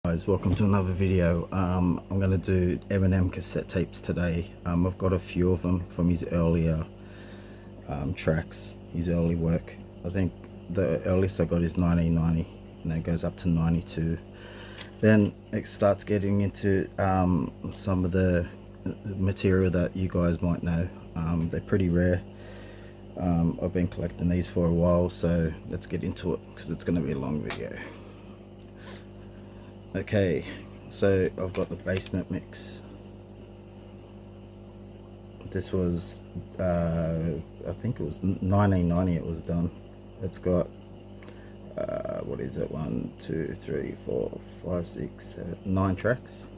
Guys, welcome to another video. I'm going to do Eminem cassette tapes today. I've got a few of them from his earlier tracks, his early work. I think the earliest I got is 1990, and then it goes up to 92. Then it starts getting into some of the material that you guys might know. They're pretty rare. I've been collecting these for a while, so let's get into it because it's going to be a long video. Okay, so I've got the basement mix. This was I think it was 1990 it was done. It's got what is it, 1 2 3 4 5 6 7 9 tracks.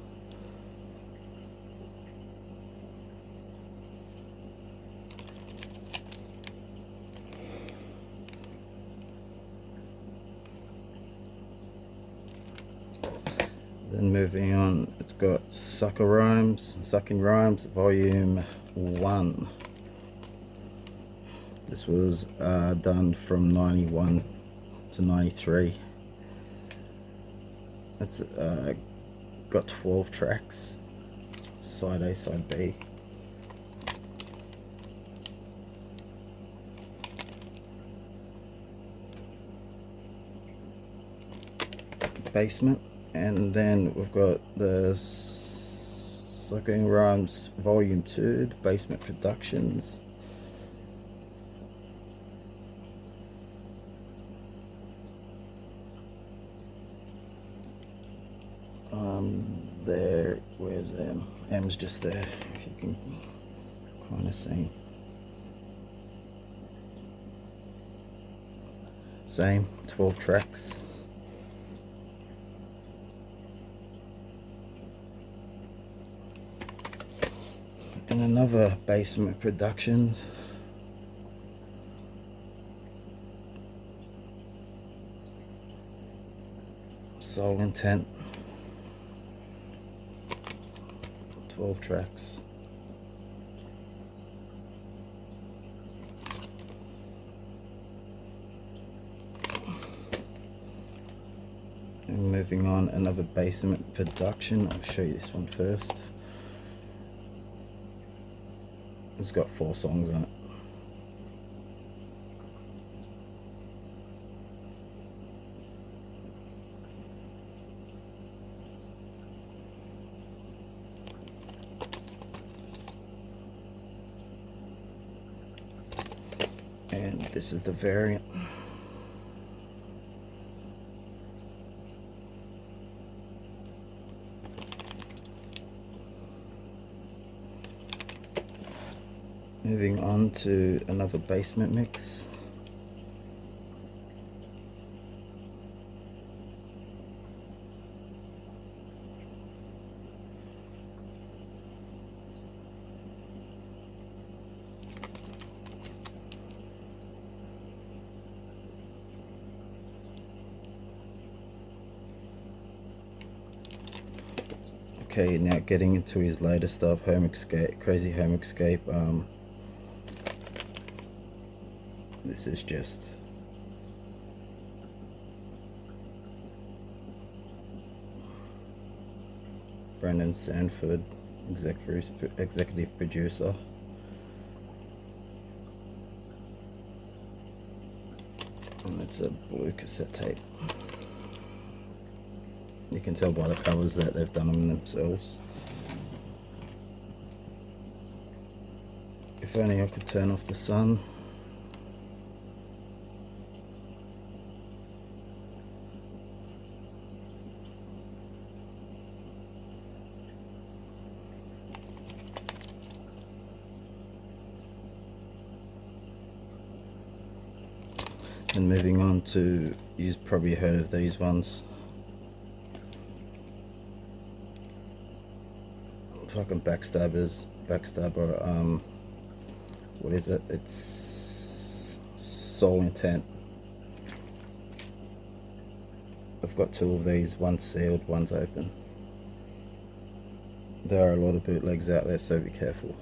Then moving on, it's got Sucking Rhymes Volume 1. This was done from 91 to 93. It's got 12 tracks, side A, side B. Basement. And then we've got the Sucking Rhymes Volume 2, the Basement Productions. There, where's M? M's just there, if you can kind of see. Same, 12 tracks. And another Basement Productions. Soul Intent. 12 tracks. And moving on, another Basement Production. I'll show you this one first. It's got 4 songs on it. And this is the variant. Moving on to another basement mix. Okay, now getting into his later stuff, Crazy Home Escape. This is just Brandon Sanford, executive producer. And it's a blue cassette tape. You can tell by the covers that they've done them themselves. If only I could turn off the sun. And moving on to, you've probably heard of these ones. Fucking Backstabber, what is it? It's Soul Intent. I've got 2 of these, one's sealed, one's open. There are a lot of bootlegs out there, so be careful.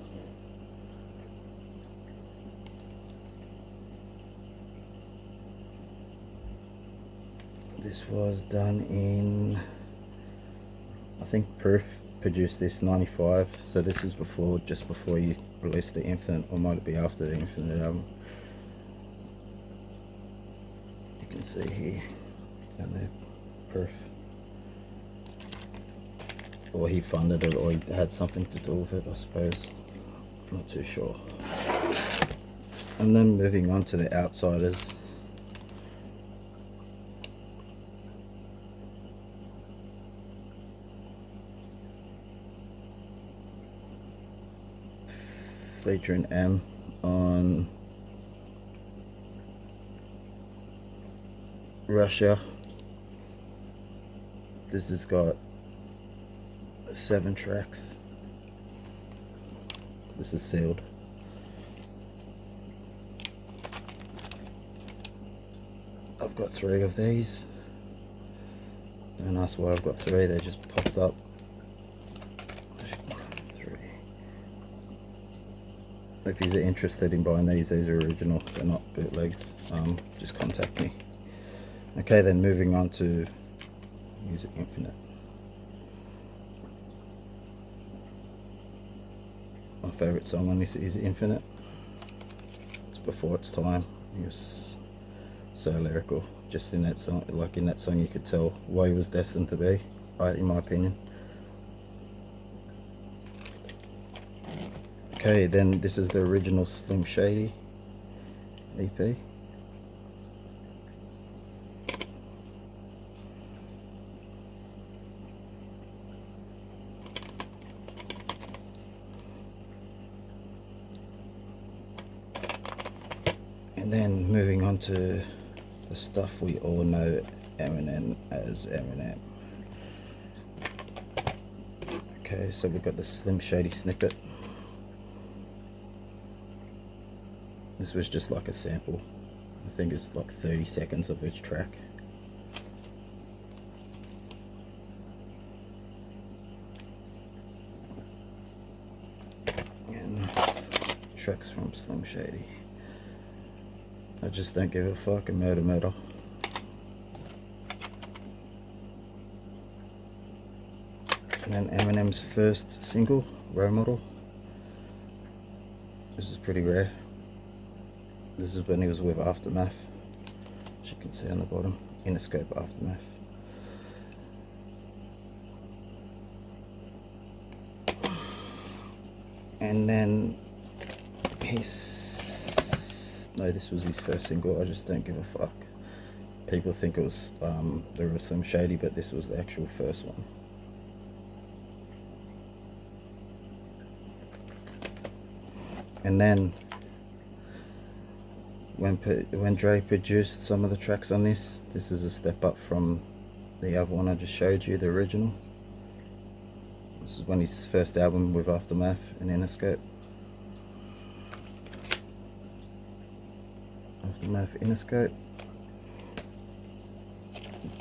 This was done in think Proof produced this 95, so this was before, just before you released the Infinite, or might it be after the Infinite album. You can see here, down there, Proof. Or he funded it, or he had something to do with it, I suppose. I'm not too sure. And then moving on to the Outsiders. Featuring M on Russia. This has got 7 tracks. This is sealed. I've got 3 of these. Don't ask why I've got 3, they just popped up. 3. If you're interested in buying these are original, they're not bootlegs. Just contact me. Okay, then moving on to Music Infinite. My favourite song on this is Infinite. It's before its time. He was so lyrical. Just in that song, like in that song, you could tell why he was destined to be, in my opinion. Okay, then this is the original Slim Shady EP. And then moving on to the stuff we all know Eminem as Eminem. Okay, so we've got the Slim Shady snippet. This was just like a sample. I think it's like 30 seconds of each track. And tracks from Slim Shady. I just don't give a fuck, and Murder Murder. And then Eminem's first single, Role Model. This is pretty rare. This is when he was with Aftermath, as you can see on the bottom, Interscope Aftermath. And then no, this was his first single, I Just Don't Give a Fuck. People think it was the real Slim Shady, but this was the actual first one. And then when Dre produced some of the tracks on this, this is a step up from the other one I just showed you, the original. This is when his first album with Aftermath and Interscope. Aftermath, Interscope.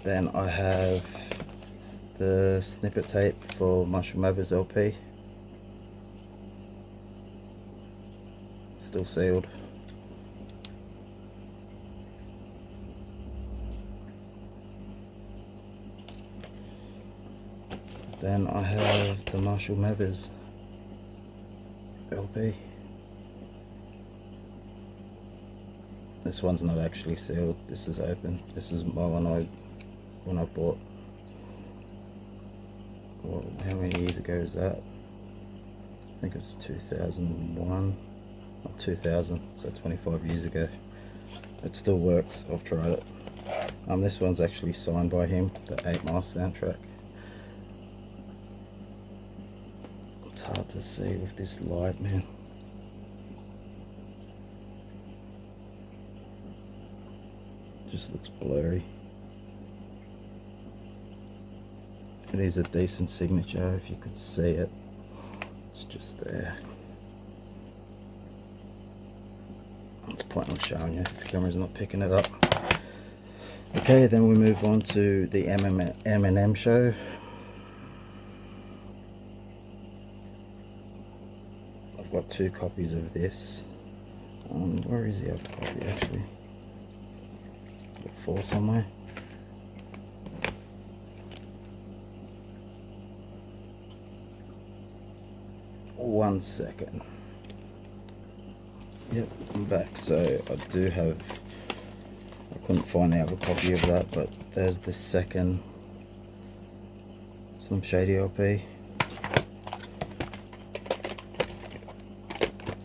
Then I have the snippet tape for Marshall Mathers LP. Still sealed. Then I have the Marshall Mathers LP. This one's not actually sealed, this is open. This is my one when I bought, well, how many years ago is that? I think it was 2001 or 2000, so 25 years ago. It still works, I've tried it. This one's actually signed by him, the 8 Mile soundtrack. It's hard to see with this light, man. Just looks blurry. It is a decent signature if you could see it. It's just there. It's pointless showing you, this camera's not picking it up. Okay, then we move on to the Eminem show. I've got 2 copies of this. Where is the other copy actually? 4 somewhere. 1 second. Yep, I'm back. So I do have, I couldn't find the other copy of that, but there's the second Slim Shady LP.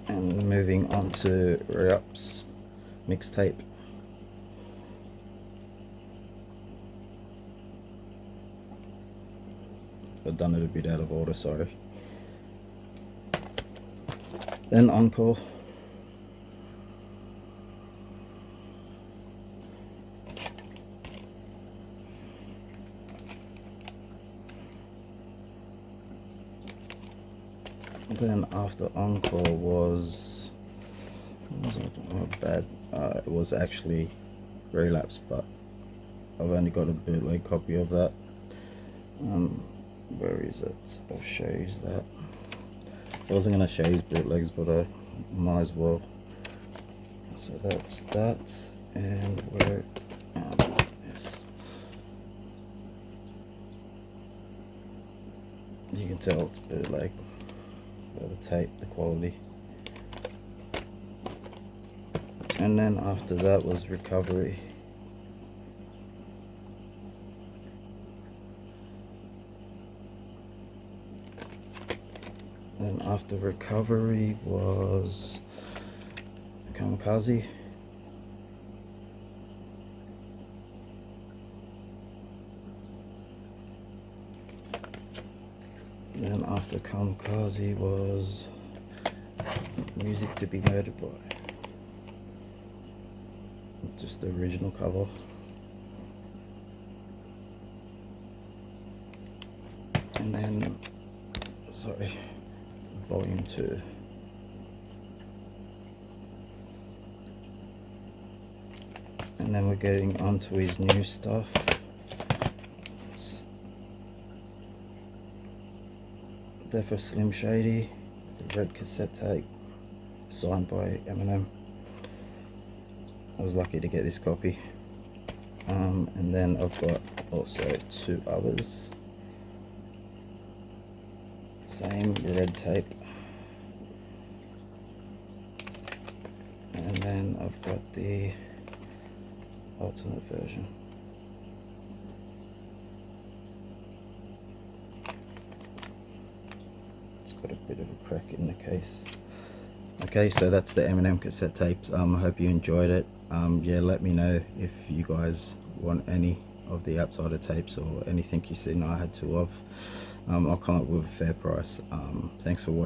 And moving on to Re-Up's mixtape. I've done it a bit out of order, sorry. Then Encore. Then after Encore was it bad? It was actually Relapse, but I've only got a bootleg copy of that. Where is it? I'll show you that. I wasn't going to show you bootlegs, but I might as well. So that's that, and where yes. You can tell it's bootleg by the tape, the quality. And then after that was Recovery. And after Recovery was Kamikaze. Then after Kamikaze was Music to Be Murdered By. Just the original cover. And then, sorry, Volume 2. And then we're getting onto his new stuff. Death of Slim Shady, the red cassette tape, signed by Eminem. I was lucky to get this copy. And then I've got also 2 others. Same red tape. And then I've got the alternate version. It's got a bit of a crack in the case. Okay, so that's the Eminem cassette tapes. I hope you enjoyed it. Yeah, let me know if you guys want any of the outsider tapes or anything you seen I had 2 of. I'll come up with a fair price. Thanks for watching.